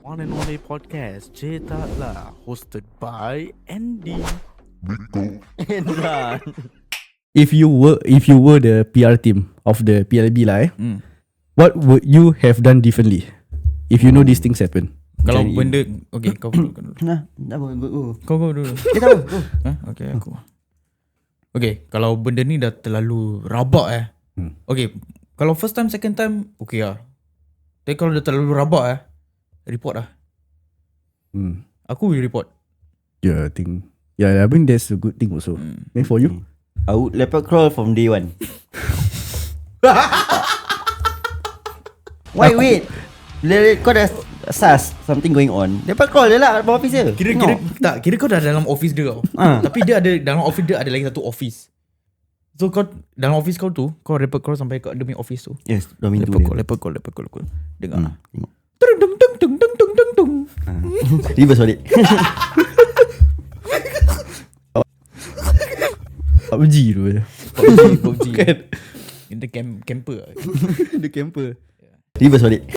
One and Only Podcast Cerita Lah, hosted by Andy. If you were the PR team of the PLB lah, what would you have done differently if you know these things happen? Kalau benda okay, kau dulu. Nah, dah go. Kau dulu. Kita go. Okay, aku. Okay, kalau benda ni dah terlalu rabak okay, kalau first time, second time okay lah. Tapi kalau dah terlalu rabak report lah. Aku will report. Yeah, I think that's a good thing also. And for you? I would leopard crawl from day one. Wait. Kau dah sus something going on, leopard crawl je lah bawah office je. Kira kau dah dalam office dia tau. Tapi dia ada dalam office dia ada lagi satu office. So kau dalam office kau tu, kau leopard crawl sampai kat demi office tu. Yes, dah mintu Leopard crawl. Dengar lah. Tengok. Tung. Reverse balik. PUBG tu je. PUBG. Dia camper. The camper. Reverse balik.